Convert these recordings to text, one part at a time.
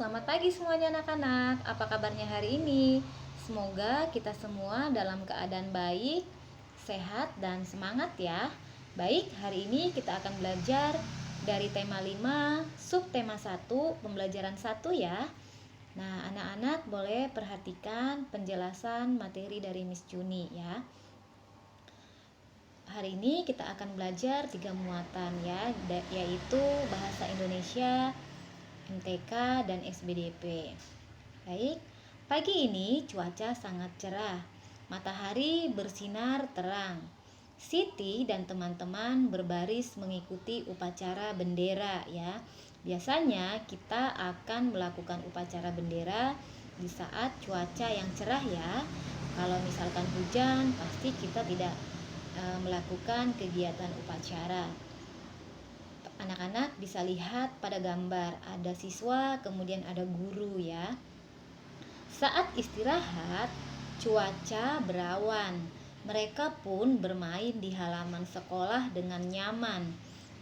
selamat pagi semuanya anak-anak. Apa kabarnya hari ini? Semoga kita semua dalam keadaan baik, sehat, dan semangat ya. Baik, hari ini kita akan belajar dari tema 5, subtema 1, pembelajaran 1 ya. Nah, anak-anak boleh perhatikan penjelasan materi dari Miss Juni ya. Hari ini kita akan belajar 3 muatan ya, yaitu bahasa Indonesia, MTK, dan SBDP. Baik, pagi ini cuaca sangat cerah, matahari bersinar terang. Siti dan teman-teman berbaris mengikuti upacara bendera ya. Biasanya kita akan melakukan upacara bendera di saat cuaca yang cerah ya. Kalau misalkan hujan, pasti kita tidak melakukan kegiatan upacara. Anak-anak bisa lihat pada gambar, ada siswa, kemudian ada guru ya. Saat istirahat, cuaca berawan. Mereka pun bermain di halaman sekolah dengan nyaman.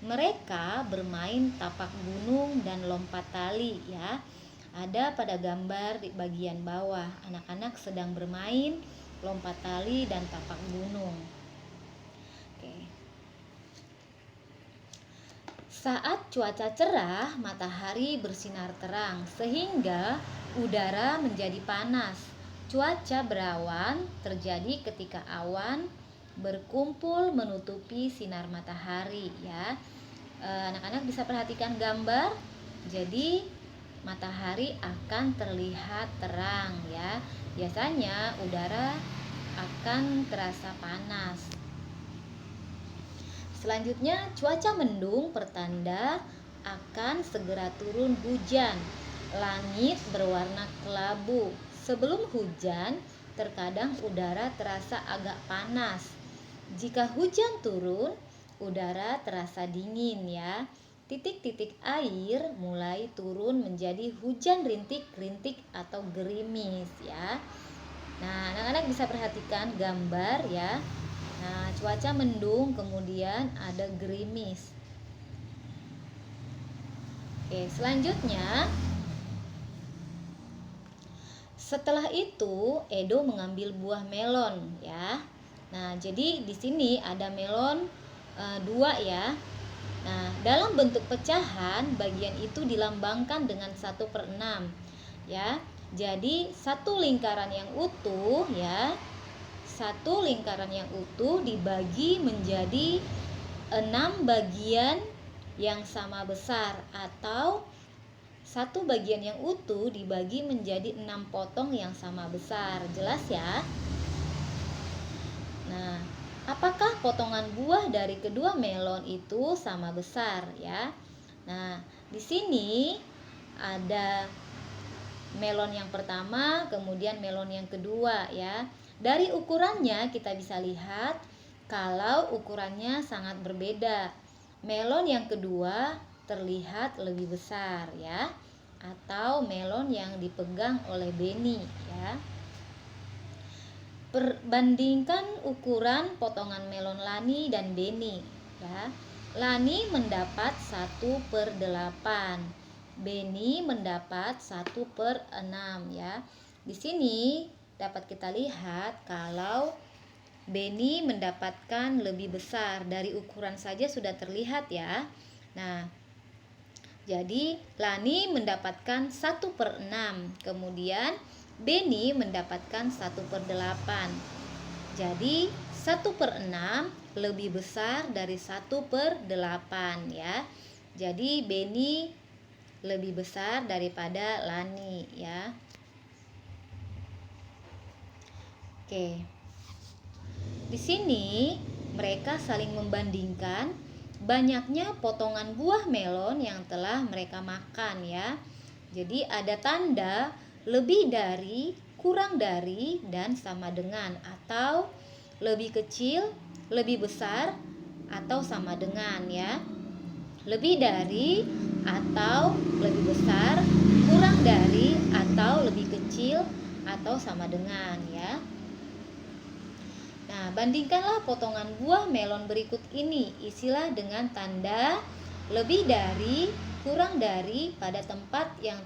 Mereka bermain tapak gunung dan lompat tali ya. Ada pada gambar di bagian bawah, anak-anak sedang bermain lompat tali dan tapak gunung. Oke. Saat cuaca cerah, matahari bersinar terang sehingga udara menjadi panas. Cuaca berawan terjadi ketika awan berkumpul menutupi sinar matahari ya. Anak-anak bisa perhatikan gambar. Jadi matahari akan terlihat terang ya. Biasanya udara akan terasa panas. Selanjutnya, cuaca mendung pertanda akan segera turun hujan. Langit berwarna kelabu. Sebelum hujan, terkadang udara terasa agak panas. Jika hujan turun, udara terasa dingin ya. Titik-titik air mulai turun menjadi hujan rintik-rintik atau gerimis ya. Nah, anak-anak bisa perhatikan gambar ya. Nah, cuaca mendung, kemudian ada gerimis. Oke, selanjutnya setelah itu Edo mengambil buah melon ya. Nah, jadi di sini ada melon 2 ya. Nah, dalam bentuk pecahan bagian itu dilambangkan dengan 1/6 ya. Jadi satu lingkaran yang utuh ya. Satu lingkaran yang utuh dibagi menjadi 6 bagian yang sama besar, atau satu bagian yang utuh dibagi menjadi 6 potong yang sama besar. Jelas ya? Nah, apakah potongan buah dari kedua melon itu sama besar ya? Nah, di sini ada melon yang pertama, kemudian melon yang kedua ya. Dari ukurannya kita bisa lihat kalau ukurannya sangat berbeda. Melon yang kedua terlihat lebih besar ya, atau melon yang dipegang oleh Beni ya. Perbandingkan ukuran potongan melon Lani dan Beni ya. Lani mendapat 1/8, Beni mendapat 1/6 ya. Di sini dapat kita lihat kalau Beni mendapatkan lebih besar, dari ukuran saja sudah terlihat ya. Nah, jadi Lani mendapatkan 1/6, kemudian Beni mendapatkan 1/8. Jadi 1/6 lebih besar dari 1/8 ya. Jadi Beni lebih besar daripada Lani ya. Oke. Di sini mereka saling membandingkan banyaknya potongan buah melon yang telah mereka makan ya. Jadi ada tanda lebih dari, kurang dari, dan sama dengan, atau lebih kecil, lebih besar, atau sama dengan ya. Lebih dari atau lebih besar, kurang dari atau lebih kecil, atau sama dengan ya. Nah, bandingkanlah potongan buah melon berikut ini. Isilah dengan tanda lebih dari, kurang dari pada tempat yang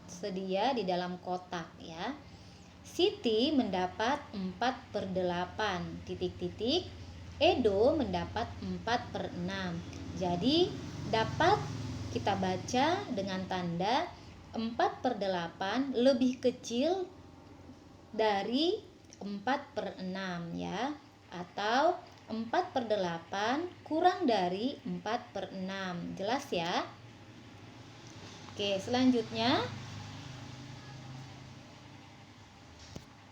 tersedia di dalam kotak ya. Siti mendapat 4/8 titik-titik. Edo mendapat 4/6. Jadi dapat kita baca dengan tanda 4/8 lebih kecil dari 4/6 ya, atau 4/8 kurang dari 4/6. Jelas ya? Oke, selanjutnya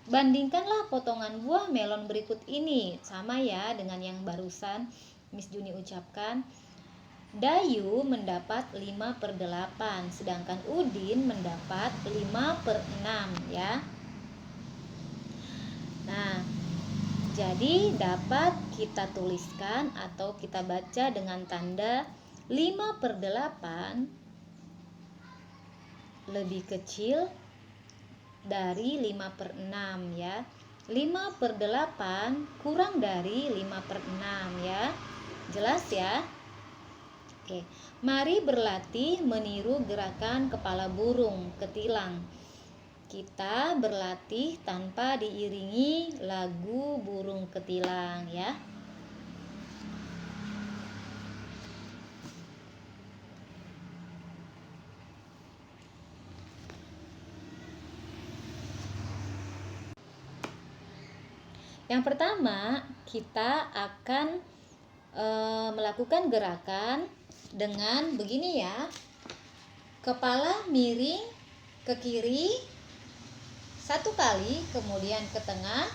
bandingkanlah potongan buah melon berikut ini. Sama ya dengan yang barusan Miss Juni ucapkan. Dayu mendapat 5/8, sedangkan Udin mendapat 5/6 ya. Nah, jadi dapat kita tuliskan atau kita baca dengan tanda 5/8 lebih kecil dari 5/6 ya. 5/8 kurang dari 5/6 ya. Jelas ya? Oke, mari berlatih meniru gerakan kepala burung ketilang. Kita berlatih tanpa diiringi lagu burung ketilang ya. Yang pertama, kita akan melakukan gerakan dengan begini ya. Kepala miring ke kiri 1 kali, kemudian ke tengah,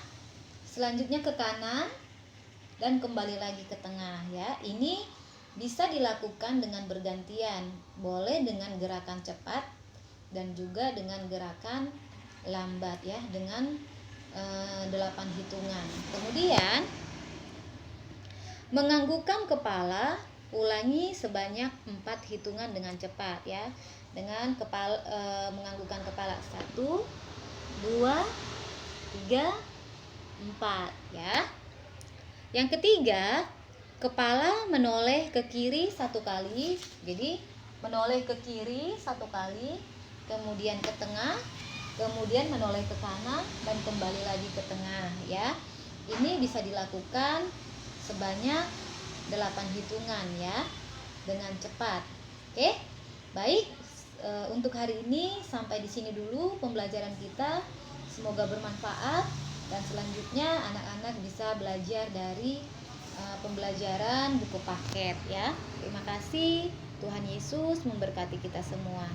selanjutnya ke kanan, dan kembali lagi ke tengah ya. Ini bisa dilakukan dengan bergantian, boleh dengan gerakan cepat dan juga dengan gerakan lambat ya, dengan 8 hitungan. Kemudian menganggukkan kepala, ulangi sebanyak 4 hitungan dengan cepat ya. Dengan menganggukkan kepala 1, 2, 3, 4 ya. Yang ketiga, kepala menoleh ke kiri 1 kali. Jadi menoleh ke kiri 1 kali, kemudian ke tengah, kemudian menoleh ke kanan dan kembali lagi ke tengah ya. Ini bisa dilakukan sebanyak 8 hitungan ya, dengan cepat. Oke. Baik, untuk hari ini sampai di sini dulu pembelajaran kita. Semoga bermanfaat dan selanjutnya anak-anak bisa belajar dari pembelajaran buku paket ya. Terima kasih. Tuhan Yesus memberkati kita semua.